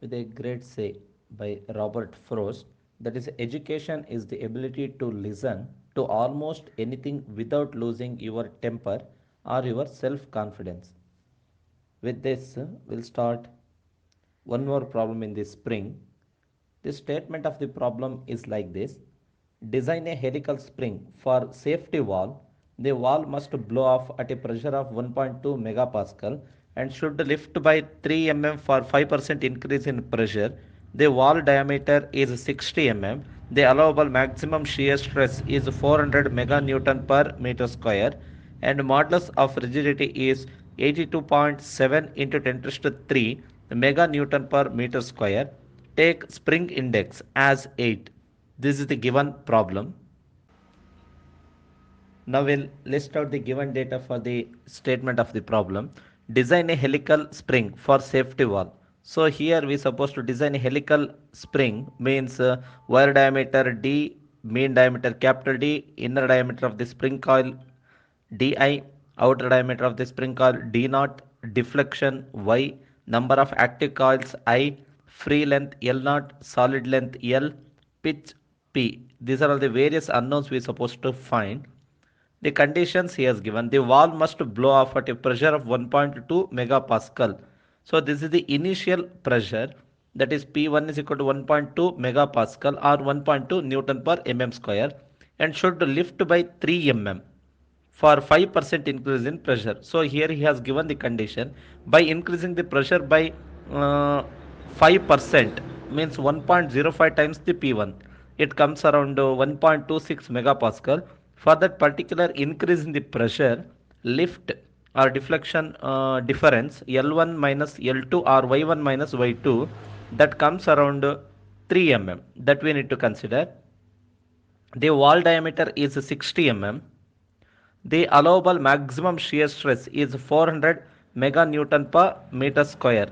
with a great say by Robert Frost, that is, education is the ability to listen to almost anything without losing your temper or your self confidence. With this, we'll start one more problem in the spring. The statement of the problem is like this: design a helical spring for safety wall. The wall must blow off at a pressure of 1.2 megapascal and should lift by 3 mm for 5% increase in pressure. The wall diameter is 60 mm. The allowable maximum shear stress is 400 meganewton per meter square and modulus of rigidity is 82.7 into 10 to the 3 meganewton per meter square. Take spring index as 8. This is the given problem. Now we'll list out the given data for the statement of the problem. Design a helical spring for safety wall. So here we supposed to design a helical spring means wire diameter D, mean diameter capital D, inner diameter of the spring coil Di, outer diameter of the spring coil D naught, deflection Y, number of active coils I, free length L naught, solid length L, pitch P. These are all the various unknowns we are supposed to find. The conditions he has given: the wall must blow off at a pressure of 1.2 megapascal. So this is the initial pressure, that is P1 is equal to 1.2 megapascal or 1.2 Newton per mm square, and should lift by 3 mm for 5% increase in pressure. So here he has given the condition: by increasing the pressure by 5% means 1.05 times the P1. It comes around 1.26 megapascal. For that particular increase in the pressure, lift or deflection difference L1 minus L2 or Y1 minus Y2, that comes around 3 mm, that we need to consider. The wall diameter is 60 mm. The allowable maximum shear stress is 400 meganewton per meter square.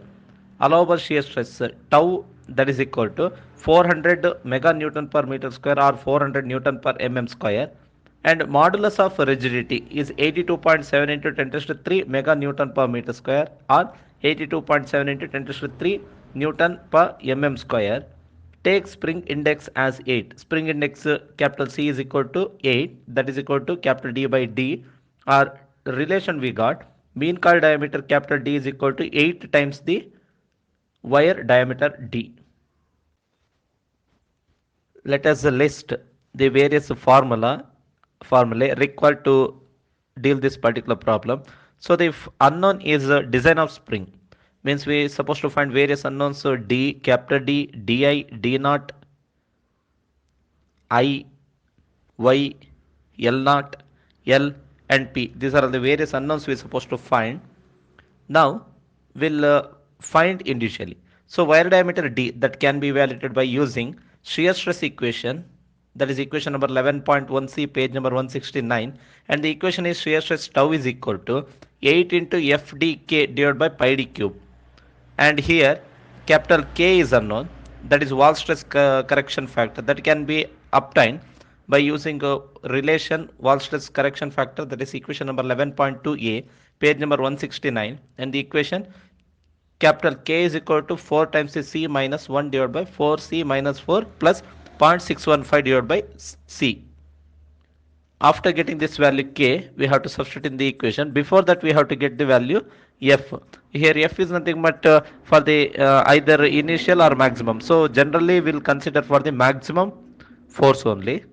Allowable shear stress tau, that is equal to 400 meganewton per meter square or 400 newton per mm square, and modulus of rigidity is 82.7 into 10 to the 3 meganewton per meter square or 82.7 into 10 to the 3 newton per mm square. Take spring index as 8. Spring index capital C is equal to 8, that is equal to capital D by D. Our relation we got: mean coil diameter capital D is equal to 8 times the wire diameter D. Let us list the various formulae required to deal this particular problem. So the unknown is design of spring, means we supposed to find various unknowns. So D, capital D, Di, D naught, I, Y, L naught, L and P. These are the various unknowns we are supposed to find. Now we'll find initially. So wire diameter D, that can be evaluated by using shear stress equation, that is equation number 11.1c, page number 169, and the equation is shear stress tau is equal to 8 into FDK divided by pi d cube. And here capital K is unknown, that is wall stress correction factor, that can be obtained by using a relation wall stress correction factor, that is equation number 11.2a, page number 169, and the equation capital K is equal to 4 times the C minus 1 divided by 4C minus 4 plus 0.615 divided by C. After getting this value K, we have to substitute in the equation. Before that, we have to get the value F. Here F is nothing but for the either initial or maximum. So generally we'll consider for the maximum force only.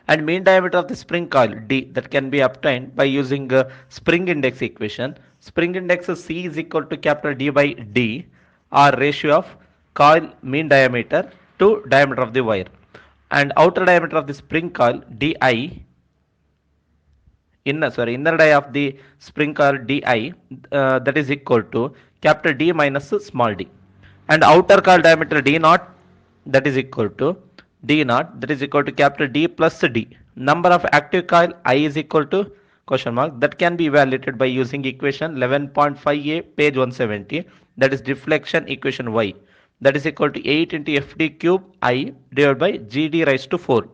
And mean diameter of the spring coil D, that can be obtained by using spring index equation. Spring index C is equal to capital D by D, or ratio of coil mean diameter to diameter of the wire. And outer diameter of the spring coil Di, inner die of the spring coil Di, that is equal to capital D minus small d, and outer coil diameter D naught, that is equal to D naught, that is equal to capital D plus D. Number of active coil I is equal to question mark, that can be evaluated by using equation 11.5a, page 170, that is deflection equation Y, that is equal to 8 into FD cube I divided by GD raised to 4.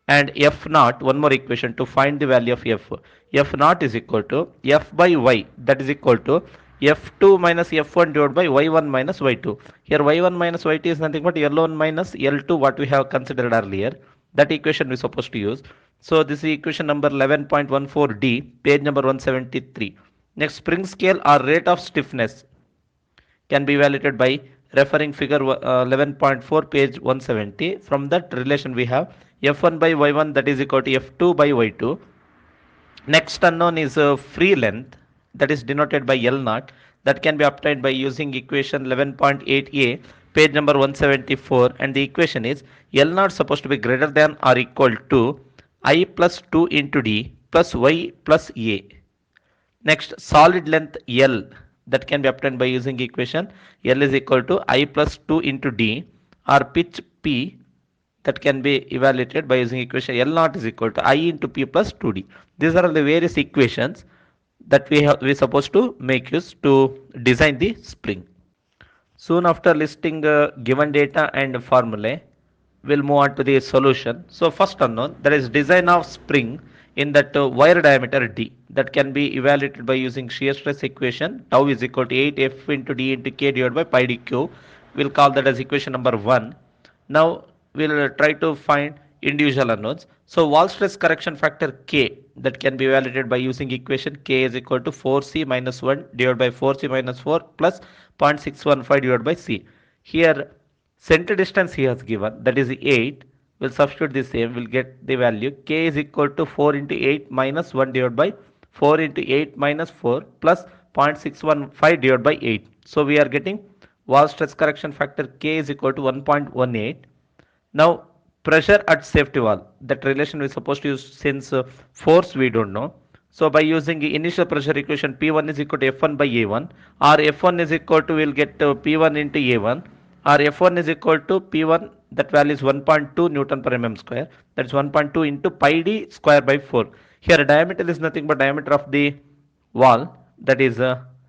And F naught, one more equation to find the value of F. F naught is equal to F by Y, that is equal to F2 minus F1 divided by Y1 minus Y2. Here Y1 minus Y2 is nothing but L1 minus L2, what we have considered earlier. That equation we are supposed to use. So this is equation number 11.14D, page number 173. Next, spring scale or rate of stiffness can be evaluated by referring figure 11.4, page 170. From that relation we have F1 by Y1, that is equal to F2 by Y2. Next unknown is free length, that is denoted by L naught, that can be obtained by using equation 11.8a, page number 174, and the equation is L naught supposed to be greater than or equal to I plus 2 into D plus Y plus A. Next, solid length L, that can be obtained by using equation L is equal to I plus 2 into D, or pitch P, that can be evaluated by using equation L naught is equal to I into P plus 2D. These are the various equations that we supposed to make use to design the spring. Soon after listing given data and formulae, we'll move on to the solution. So first unknown, that is design of spring in that wire diameter D, that can be evaluated by using shear stress equation. Tau is equal to 8F into D into K divided by pi dq. We'll call that as equation number 1. Now we'll try to find individual unknowns. So wall stress correction factor K, that can be evaluated by using equation K is equal to 4C minus 1 divided by 4C minus 4 plus 0.615 divided by C. Here center distance he has given, that is 8. We'll substitute the same, we'll get the value K is equal to 4 into 8 minus 1 divided by 4 into 8 minus 4 plus 0.615 divided by 8. So we are getting wall stress correction factor K is equal to 1.18. Now pressure at safety wall, that relation we supposed to use, since force we don't know. So by using the initial pressure equation, P1 is equal to F1 by A1, or F1 is equal to, we'll get P1 into A1, or F1 is equal to P1, that value is 1.2 Newton per mm square, that's 1.2 into pi d square by 4. Here diameter is nothing but diameter of the wall, that is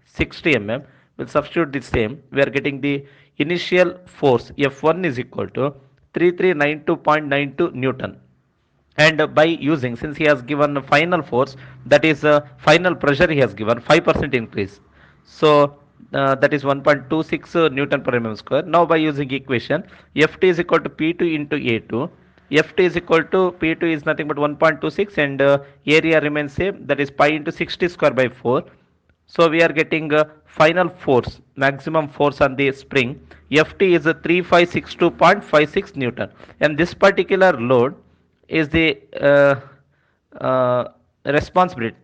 60 mm. We'll substitute the same, we are getting the initial force F1 is equal to 3392.92 Newton, and by using, since he has given final force, that is final pressure he has given 5% increase, so that is 1.26 Newton per mm square. Now by using equation Ft is equal to P2 into A2, Ft is equal to P2 is nothing but 1.26, and area remains same, that is pi into 60 square by 4. So we are getting final force, maximum force on the spring. Ft is 3562.56 Newton, and this particular load is the responsibility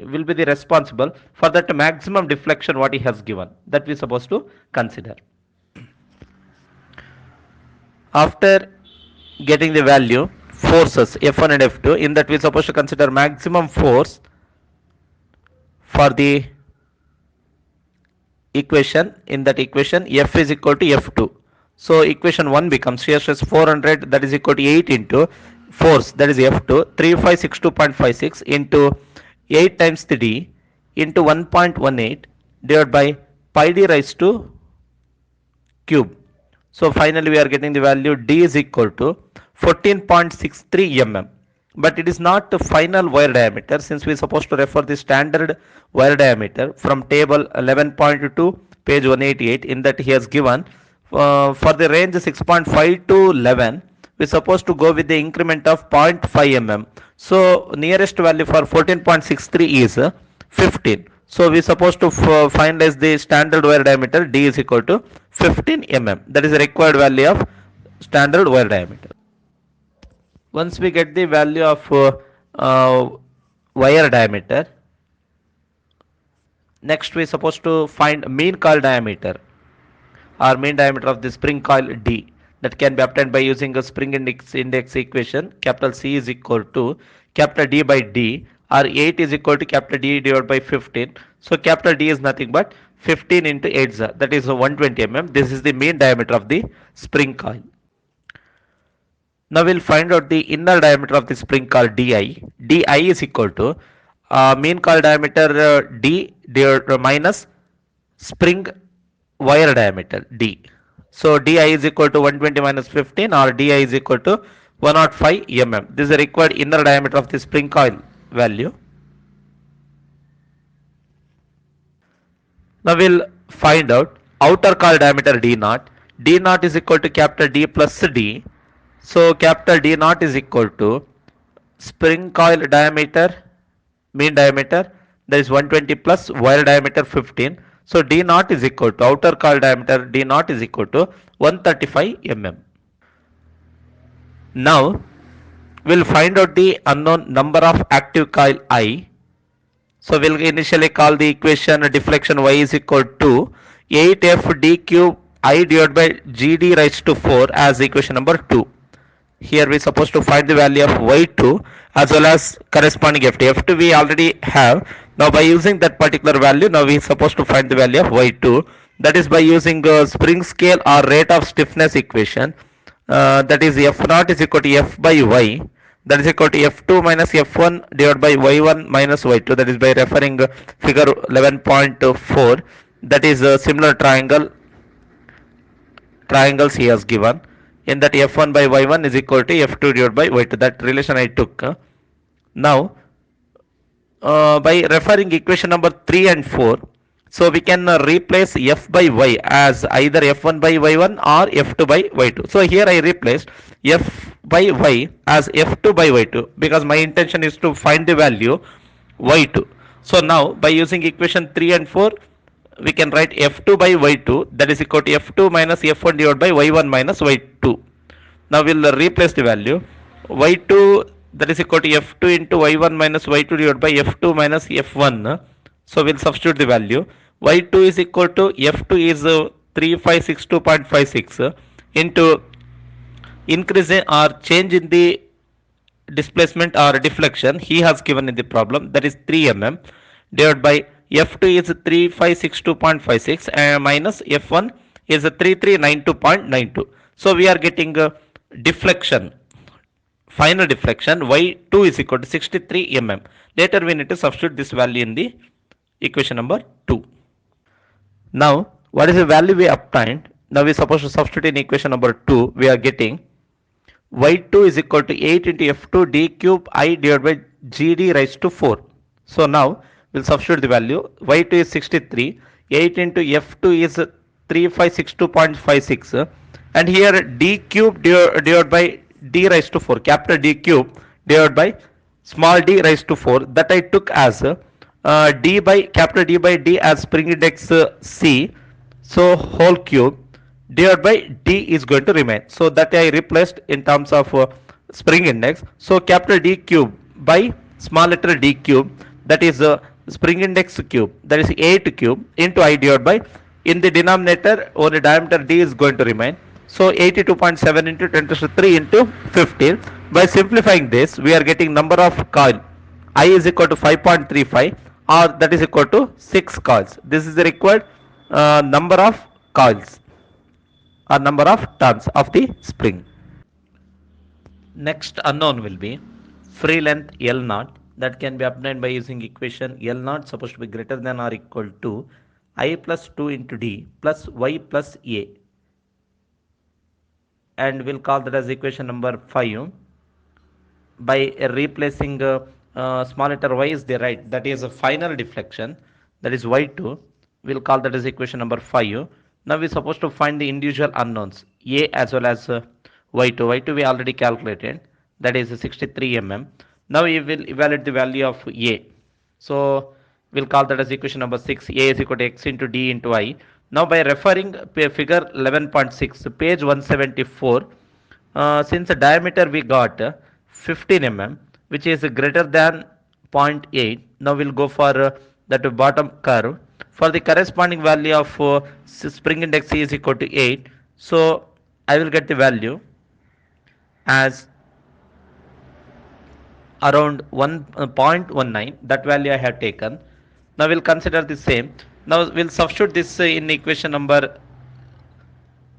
will be the responsible for that maximum deflection what he has given, that we supposed to consider. After getting the value forces F1 and F2, in that we supposed to consider maximum force for the equation. In that equation F is equal to F2, so equation 1 becomes shear stress 400, that is equal to 8 into force, that is F2, 3562.56 into 8 times the D into 1.18 divided by pi d raised to cube. So finally we are getting the value D is equal to 14.63 mm. But it is not the final wire diameter, since we are supposed to refer the standard wire diameter from table 11.2, page 188. In that he has given for the range 6.5 to 11, we are supposed to go with the increment of 0.5 mm. So nearest value for 14.63 is 15. So we are supposed to finalize the standard wire diameter D is equal to 15 mm. That is the required value of standard wire diameter. Once we get the value of wire diameter, next we are supposed to find mean coil diameter or mean diameter of the spring coil D, that can be obtained by using a spring index equation. Capital C is equal to capital D by D, or 8 is equal to capital D divided by 15. So capital D is nothing but 15 into 8, that is 120 mm. This is the mean diameter of the spring coil. Now we'll find out the inner diameter of the spring coil DI. DI is equal to mean coil diameter D minus spring wire diameter D. So DI is equal to 120 minus 15, or DI is equal to 105 mm. This is the required inner diameter of the spring coil value. Now we'll find out outer coil diameter D naught. D naught is equal to capital D plus D. So capital D naught is equal to spring coil diameter, mean diameter, that is 120 plus wire diameter 15. So D naught is equal to outer coil diameter D naught is equal to 135 mm. Now we'll find out the unknown number of active coil I. So we'll initially call the equation deflection y is equal to 8f d cube I divided by gd raised to 4 as equation number 2. Here we are supposed to find the value of y2 as well as corresponding f2. F2 we already have. Now by using that particular value, now we are supposed to find the value of y2. That is by using spring scale or rate of stiffness equation. That is f naught is equal to f by y, that is equal to f2 minus f1 divided by y1 minus y2, that is by referring figure 11.4, that is a similar triangles he has given, in that f1 by y1 is equal to f2 divided by y2, that relation I took. Now by referring equation number 3 and 4, so we can replace f by y as either f1 by y1 or f2 by y2. So here I replaced f by y as f2 by y2 because my intention is to find the value y2. So now by using equation 3 and 4, we can write f2 by y2, that is equal to f2 minus f1 divided by y1 minus y2. Now we'll replace the value y2, that is equal to f2 into y1 minus y2 divided by f2 minus f1. So we'll substitute the value. Y2 is equal to f2 is 3562.56 into increase or change in the displacement or deflection he has given in the problem, that is 3 mm, divided by f2 is 3562.56 minus f1 is 3392.92. So we are getting deflection, final deflection y2 is equal to 63 mm. Later we need to substitute this value in the equation number 2. Now what is the value we obtained? Now we are supposed to substitute in equation number 2. We are getting y2 is equal to 8 into f2 d cube I divided by gd raised to 4. So now we'll substitute the value. Y2 is 63, 8 into f2 is 3562.56, and here d cube divided by d raised to 4, capital D cube divided by small d raised to 4, that I took as d by capital D by d as spring index c, so whole cube divided by d is going to remain. So that I replaced in terms of spring index. So capital D cube by small letter d cube, that is spring index cube, that is 8 cube into I divided by, in the denominator only diameter d is going to remain. So 82.7 into 10 to the 3 into 15. By simplifying this, we are getting number of coil I is equal to 5.35, or that is equal to 6 coils. This is the required number of coils or number of turns of the spring. Next unknown will be free length L naught, that can be obtained by using equation L naught supposed to be greater than or equal to I plus 2 into D plus Y plus A, and we'll call that as equation number 5. By replacing small letter y is there, right, that is a final deflection, that is y2, we'll call that as equation number 5. Now we're supposed to find the individual unknowns a as well as y2 we already calculated, that is 63 mm. Now we will evaluate the value of a, so we'll call that as equation number 6. A is equal to x into d into I. Now by referring figure 11.6 page 174, since the diameter we got 15 mm, which is greater than zero point 0.8, now we'll go for that bottom curve. For the corresponding value of spring index C is equal to 8, so I will get the value as around 1.19, that value I have taken. Now we'll consider the same. Now we'll substitute this in equation number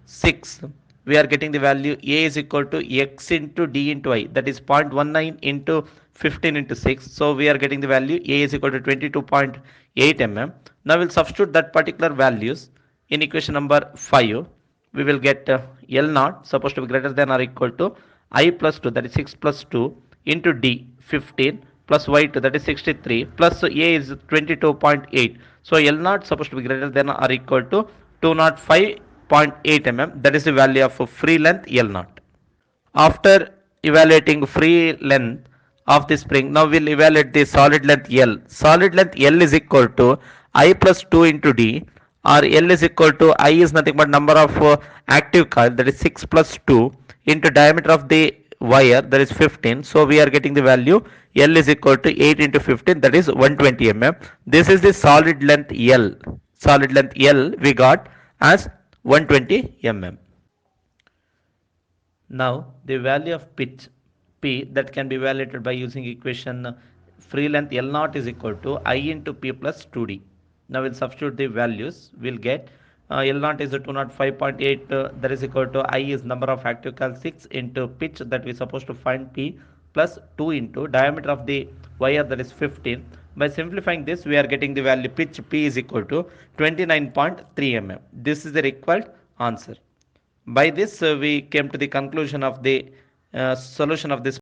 6. We are getting the value a is equal to x into d into I, that is 0.19 into 15 into 6. So we are getting the value a is equal to 22.8 mm. Now we'll substitute that particular values in equation number 5. We will get L naught supposed to be greater than or equal to I plus 2, that is 6 plus 2 into d 15 plus y2 that is 63 plus a is 22.8. So L naught supposed to be greater than or equal to 205.8 mm. That is the value of free length L naught. After evaluating free length of the spring, now we'll evaluate the solid length L. Solid length L is equal to I plus 2 into D, or L is equal to I is nothing but number of active coil, that is 6 plus 2, into diameter of the wire, that is 15. So we are getting the value L is equal to 8 into 15, that is 120 mm. This is the solid length L. Solid length L we got as 120 mm. Now the value of pitch P that can be evaluated by using equation free length L naught is equal to I into P plus 2D. Now we'll substitute the values. We'll get L naught is 205.8, that is equal to I is number of active coil 6 into pitch that we supposed to find P plus 2 into diameter of the wire, that is 15. By simplifying this, we are getting the value pitch P is equal to 29.3 mm. This is the required answer. By this, we came to the conclusion of the solution of this